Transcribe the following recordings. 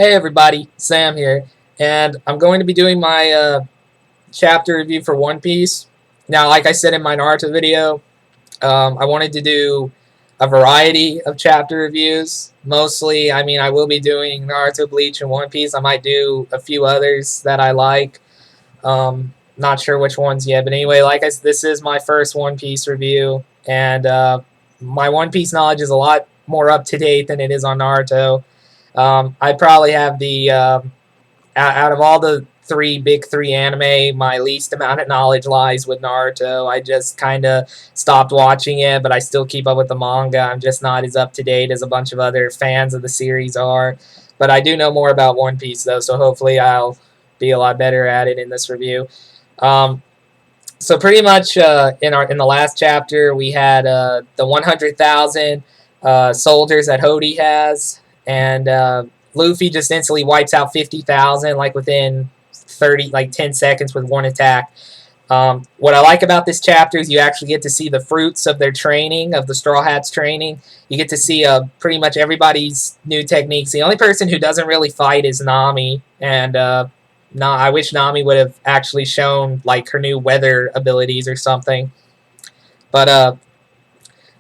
Hey everybody, Sam here, and I'm going to be doing my chapter review for One Piece. Now, like I said in my Naruto video, I wanted to do a variety of chapter reviews. Mostly, I will be doing Naruto, Bleach, and One Piece. I might do a few others that I like. Not sure which ones yet, but anyway, like I said, this is my first One Piece review, and my One Piece knowledge is a lot more up to date than it is on Naruto. I probably have the out of all the big three anime, my least amount of knowledge lies with Naruto. I just kind of stopped watching it, but I still keep up with the manga. I'm just not as up to date as a bunch of other fans of the series are. But I do know more about One Piece though, so hopefully I'll be a lot better at it in this review. Um, so pretty much in the last chapter we had the 100,000 soldiers that Hody has, and Luffy just instantly wipes out 50,000 like within 10 seconds with one attack. What I like about this chapter is you actually get to see the fruits of their training, of the Straw Hats training. You get to see pretty much everybody's new techniques. The only person who doesn't really fight is Nami, and I wish Nami would have actually shown like her new weather abilities or something. But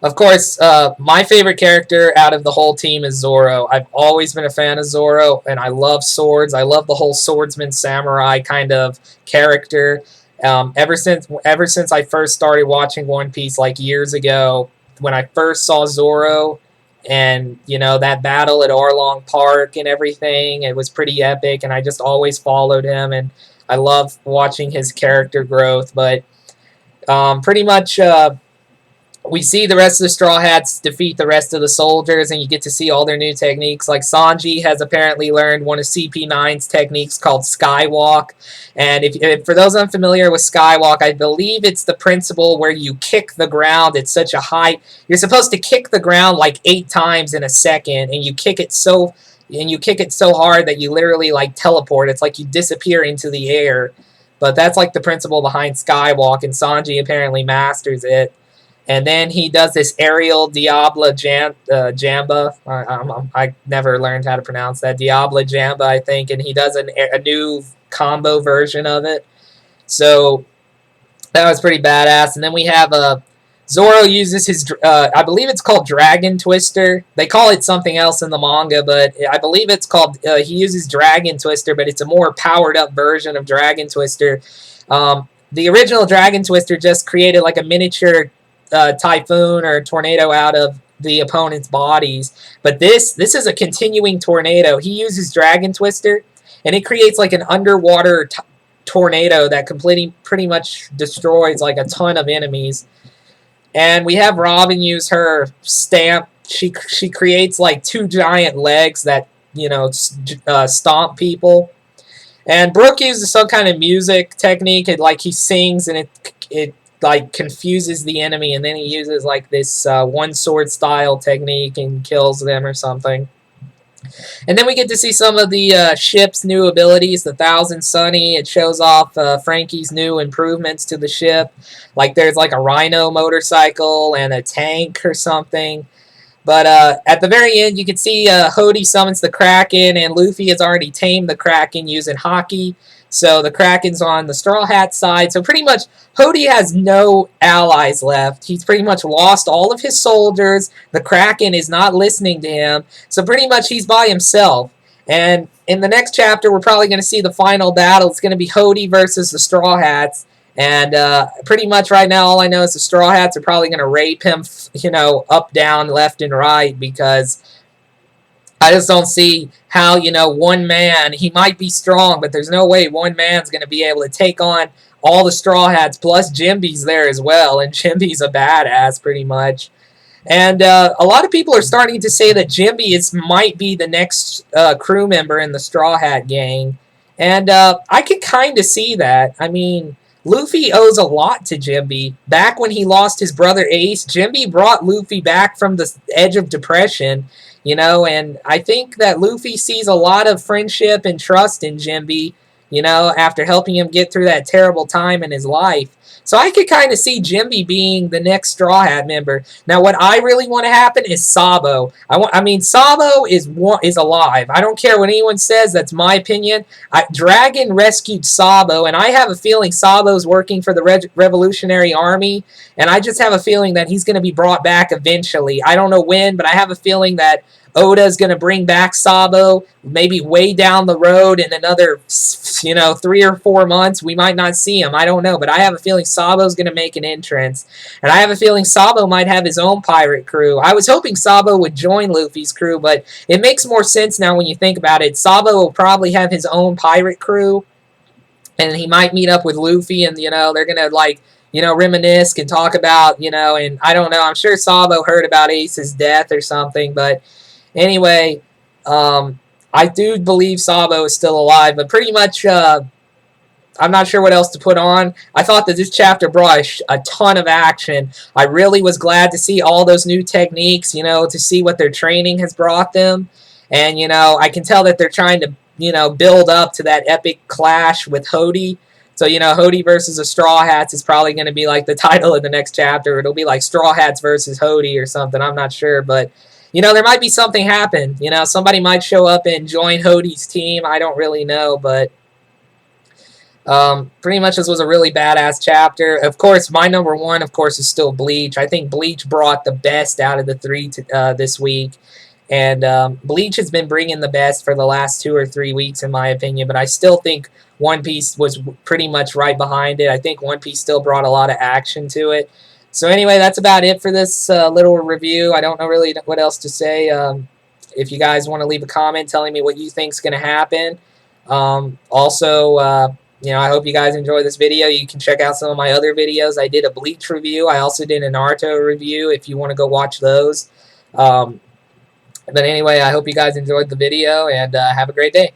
of course, my favorite character out of the whole team is Zoro. I've always been a fan of Zoro, and I love swords. I love the whole swordsman samurai kind of character. Ever since I first started watching One Piece like years ago, when I first saw Zoro, and that battle at Arlong Park and everything, it was pretty epic, and I just always followed him, and I love watching his character growth. But pretty much. We see the rest of the Straw Hats defeat the rest of the soldiers, and you get to see all their new techniques. Like Sanji has apparently learned one of CP9's techniques called Skywalk. And if for those unfamiliar with Skywalk, I believe it's the principle where you kick the ground at such a height. You're supposed to kick the ground like 8 times in a second, and you kick it so hard that you literally like teleport. It's like you disappear into the air. But that's like the principle behind Skywalk, and Sanji apparently masters it. And then he does this aerial Diabla Jamba. I never learned how to pronounce that. Diabla Jamba, I think. And he does a new combo version of it. So that was pretty badass. And then we have Zoro uses his, I believe it's called Dragon Twister. They call it something else in the manga, but I believe it's called, he uses Dragon Twister, but it's a more powered up version of Dragon Twister. The original Dragon Twister just created like a miniature typhoon or tornado out of the opponent's bodies, but this is a continuing tornado. He uses Dragon Twister, and it creates like an underwater tornado that pretty much destroys like a ton of enemies. And we have Robin use her stamp. She creates like 2 giant legs that stomp people. And Brook uses some kind of music technique. Like he sings, and it like confuses the enemy, and then he uses like this one sword style technique and kills them or something. And then we get to see some of the ship's new abilities. The Thousand Sunny, it shows off Frankie's new improvements to the ship. Like there's like a Rhino motorcycle and a tank or something. But at the very end, you can see Hody summons the Kraken, and Luffy has already tamed the Kraken using Haki. So the Kraken's on the Straw Hat side. So pretty much Hody has no allies left. He's pretty much lost all of his soldiers. The Kraken is not listening to him. So pretty much he's by himself. And in the next chapter, we're probably going to see the final battle. It's going to be Hody versus the Straw Hats. And pretty much right now, all I know is the Straw Hats are probably going to rape him, up, down, left, and right, because I just don't see how, one man, he might be strong, but there's no way one man's going to be able to take on all the Straw Hats, plus Jimby's there as well, and Jimby's a badass pretty much. And a lot of people are starting to say that Jimby might be the next crew member in the Straw Hat gang, and I can kind of see that. I mean, Luffy owes a lot to Jimby. Back when he lost his brother Ace, Jimby brought Luffy back from the edge of depression. And I think that Luffy sees a lot of friendship and trust in Jimby, you know, after helping him get through that terrible time in his life. So I could kind of see Jimby being the next Straw Hat member. Now, what I really want to happen is Sabo. I mean, Sabo is alive. I don't care what anyone says. That's my opinion. Dragon rescued Sabo, and I have a feeling Sabo's working for the Revolutionary Army, and I just have a feeling that he's going to be brought back eventually. I don't know when, but I have a feeling that Oda's going to bring back Sabo, maybe way down the road in another, 3 or 4 months. We might not see him. I don't know. But I have a feeling Sabo's going to make an entrance. And I have a feeling Sabo might have his own pirate crew. I was hoping Sabo would join Luffy's crew, but it makes more sense now when you think about it. Sabo will probably have his own pirate crew, and he might meet up with Luffy, and, they're going to, reminisce and talk about, and I don't know. I'm sure Sabo heard about Ace's death or something, but anyway, I do believe Sabo is still alive, but pretty much I'm not sure what else to put on. I thought that this chapter brought a ton of action. I really was glad to see all those new techniques, to see what their training has brought them. And, I can tell that they're trying to, build up to that epic clash with Hody. So, Hody versus the Straw Hats is probably going to be like the title of the next chapter. It'll be like Straw Hats versus Hody or something. I'm not sure, but there might be something happen. Somebody might show up and join Hody's team. I don't really know, but pretty much this was a really badass chapter. Of course, my number one, of course, is still Bleach. I think Bleach brought the best out of the three this week. And Bleach has been bringing the best for the last 2 or 3 weeks, in my opinion. But I still think One Piece was pretty much right behind it. I think One Piece still brought a lot of action to it. So anyway, that's about it for this little review. I don't know really what else to say. If you guys want to leave a comment telling me what you think is going to happen. Also, I hope you guys enjoy this video. You can check out some of my other videos. I did a Bleach review. I also did a Naruto review if you want to go watch those. But anyway, I hope you guys enjoyed the video, and have a great day.